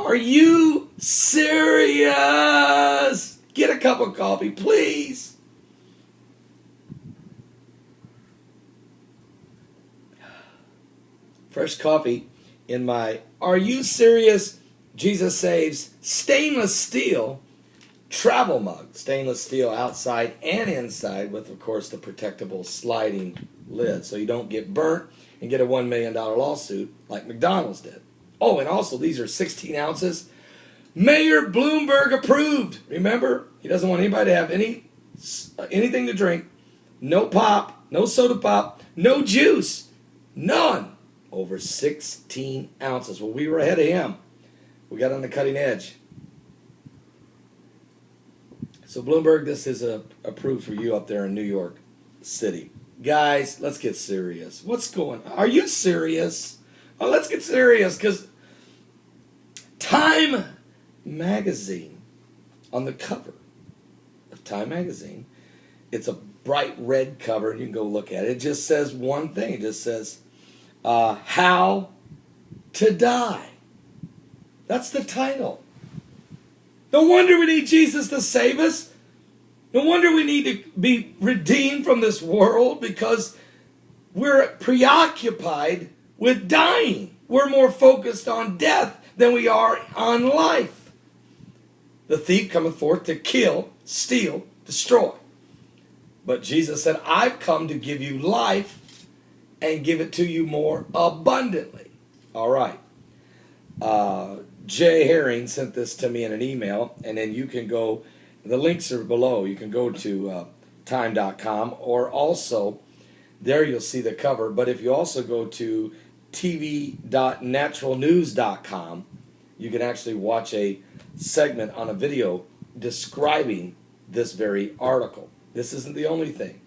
Are you serious? Get a cup of coffee, please. Fresh coffee in my Are You Serious? Jesus Saves stainless steel travel mug. Stainless steel outside and inside with, of course, the protectable sliding lid so you don't get burnt and get a $1 million lawsuit like McDonald's did. Oh, and also these are 16 ounces. Mayor Bloomberg approved. Remember, he doesn't want anybody to have anything to drink. No pop, no soda pop, no juice, none. Over 16 ounces. Well, we were ahead of him. We got on the cutting edge. So Bloomberg, this is approved for you up there in New York City. Guys, let's get serious. What's going on? Are you serious? Oh, let's get serious because Time Magazine, on the cover of Time Magazine, it's a bright red cover, and you can go look at it. It just says one thing. It just says, How to Die. That's the title. No wonder we need Jesus to save us. No wonder we need to be redeemed from this world because we're preoccupied with dying. We're more focused on death than we are on life. The thief cometh forth to kill, steal, destroy. But Jesus said, I've come to give you life and give it to you more abundantly. All right. Jay Herring sent this to me in an email, and then you can go, the links are below. You can go to time.com, or also there you'll see the cover. But if you also go to tv.naturalnews.com, you can actually watch a segment on a video describing this very article. This isn't the only thing.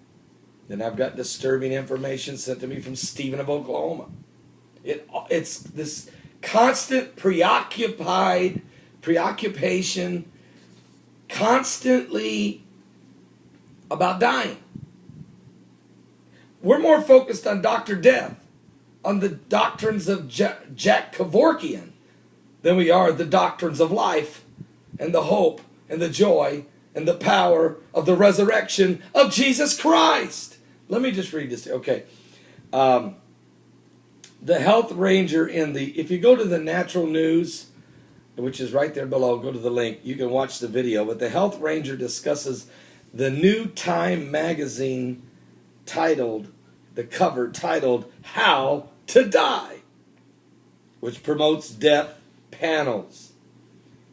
Then I've got disturbing information sent to me from Stephen of Oklahoma. It's this constant preoccupation, constantly about dying. We're more focused on Dr. Death, on the doctrines of Jack Kevorkian, than we are the doctrines of life and the hope and the joy and the power of the resurrection of Jesus Christ. Let me just read this. Okay. The health ranger if you go to the Natural News, which is right there below, go to the link, you can watch the video, but the health ranger discusses the new Time magazine the cover titled, How to Die, which promotes death panels,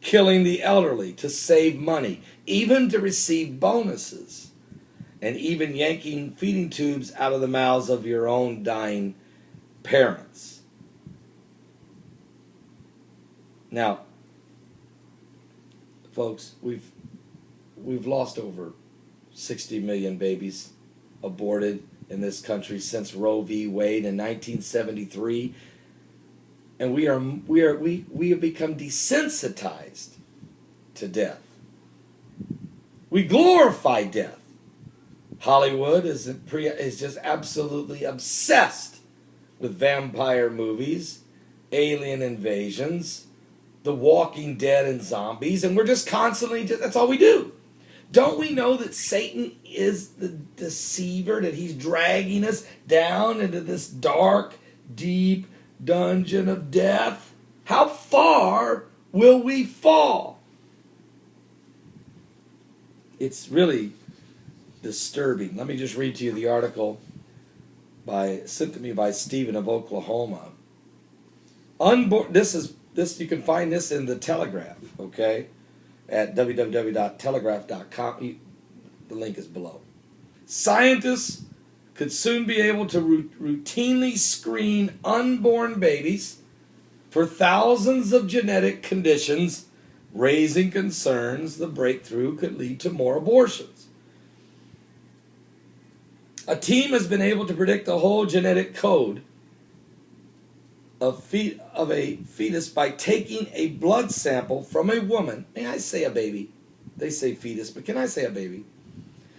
killing the elderly to save money, even to receive bonuses, and even yanking feeding tubes out of the mouths of your own dying parents. Now, folks, we've lost over 60 million babies aborted in this country since Roe v. Wade in 1973, and we have become desensitized to death. We glorify death. Hollywood is just absolutely obsessed with vampire movies, alien invasions, The Walking Dead and zombies, and we're just constantly, that's all we do. Don't we know that Satan is the deceiver, that he's dragging us down into this dark, deep dungeon of death? How far will we fall? It's really disturbing. Let me just read to you the article sent to me by Stephen of Oklahoma. This you can find this in the Telegraph, okay? At www.telegraph.com. The link is below. Scientists could soon be able to routinely screen unborn babies for thousands of genetic conditions, raising concerns the breakthrough could lead to more abortions. A team has been able to predict the whole genetic code of a fetus by taking a blood sample from a woman. May I say a baby? They say fetus, but can I say a baby?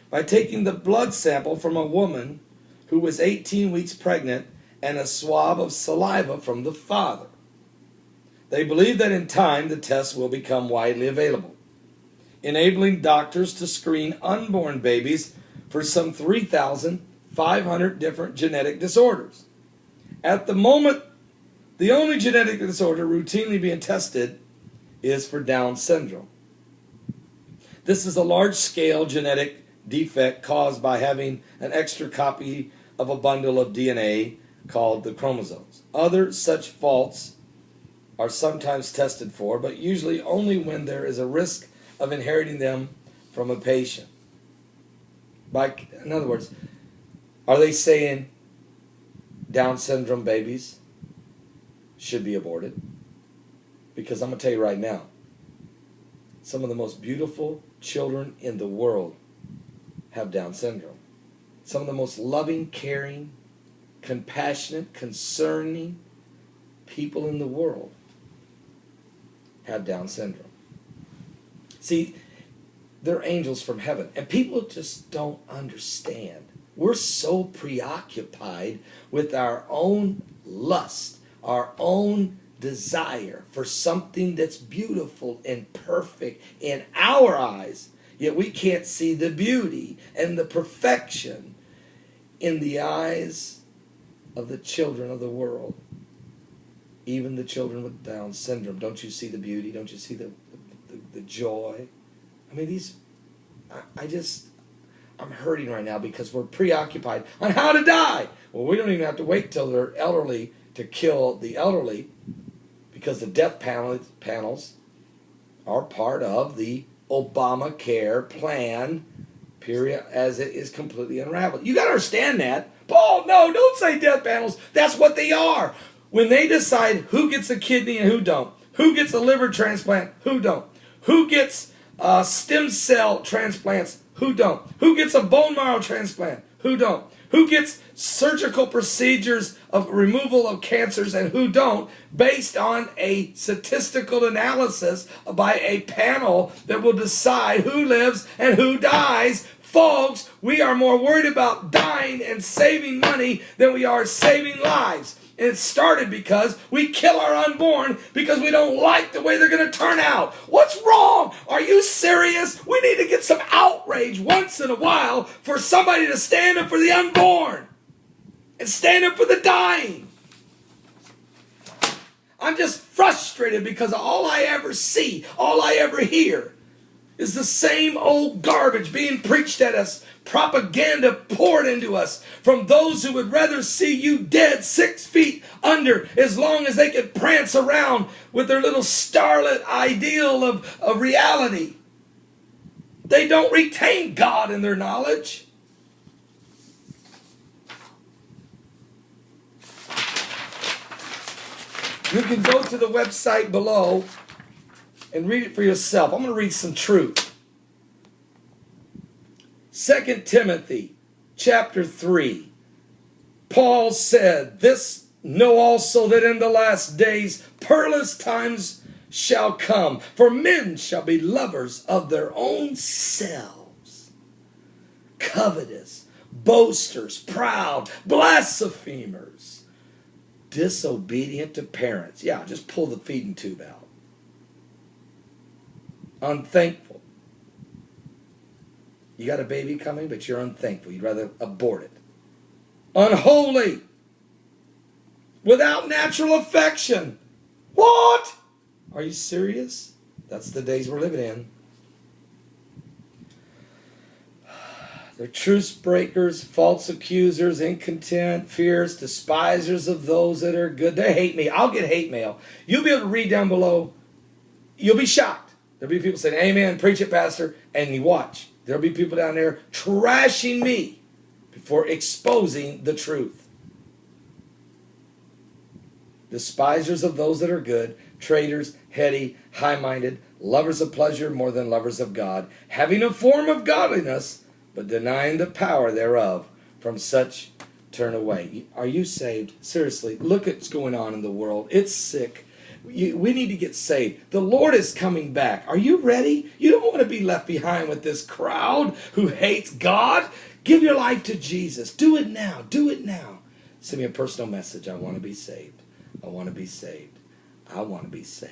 By taking the blood sample from a woman who was 18 weeks pregnant and a swab of saliva from the father. They believe that in time the test will become widely available, enabling doctors to screen unborn babies for some 3,500 different genetic disorders. At the moment, the only genetic disorder routinely being tested is for Down syndrome. This is a large-scale genetic defect caused by having an extra copy of a bundle of DNA called the chromosomes. Other such faults are sometimes tested for, but usually only when there is a risk of inheriting them from a patient. In other words, are they saying Down syndrome babies should be aborted? Because I'm going to tell you right now, some of the most beautiful children in the world have Down syndrome. Some of the most loving, caring, compassionate, concerning people in the world have Down syndrome. See, they're angels from heaven, and people just don't understand. We're so preoccupied with our own lust, our own desire for something that's beautiful and perfect in our eyes, yet we can't see the beauty and the perfection in the eyes of the children of the world. Even the children with Down syndrome. Don't you see the beauty? Don't you see the joy? I mean, I'm hurting right now because we're preoccupied on how to die. Well, we don't even have to wait till they're elderly to kill the elderly, because the death panels are part of the Obamacare plan, period, as it is completely unraveled. You got to understand that. Paul, no, don't say death panels. That's what they are. When they decide who gets a kidney and who don't, who gets a liver transplant, who don't, who gets stem cell transplants, who don't, who gets a bone marrow transplant, who don't, who gets surgical procedures of removal of cancers and who don't, based on a statistical analysis by a panel that will decide who lives and who dies. Folks, we are more worried about dying and saving money than we are saving lives. And it started because we kill our unborn because we don't like the way they're going to turn out. What's wrong? Are you serious? We need to get some outrage once in a while for somebody to stand up for the unborn and stand up for the dying. I'm just frustrated because all I ever see, all I ever hear is the same old garbage being preached at us, propaganda poured into us from those who would rather see you dead 6 feet under as long as they could prance around with their little starlit ideal of reality. They don't retain God in their knowledge. You can go to the website below and read it for yourself. I'm going to read some truth. 2 Timothy chapter 3. Paul said, "This know also that in the last days perilous times shall come, for men shall be lovers of their own selves, covetous, boasters, proud, blasphemers, disobedient to parents." Yeah, just pull the feeding tube out. Unthankful. You got a baby coming, but you're unthankful. You'd rather abort it. Unholy. Without natural affection. What? Are you serious? That's the days we're living in. They're truce breakers, false accusers, incontent, fierce, despisers of those that are good. They hate me. I'll get hate mail. You'll be able to read down below. You'll be shocked. There'll be people saying, "Amen, preach it, Pastor," and you watch. There'll be people down there trashing me before exposing the truth. Despisers of those that are good, traitors, heady, high-minded, lovers of pleasure more than lovers of God, having a form of godliness, but denying the power thereof. From such turn away. Are you saved? Seriously, look at what's going on in the world. It's sick. We need to get saved. The Lord is coming back. Are you ready? You don't want to be left behind with this crowd who hates God. Give your life to Jesus. Do it now. Do it now. Send me a personal message. I want to be saved. I want to be saved. I want to be safe.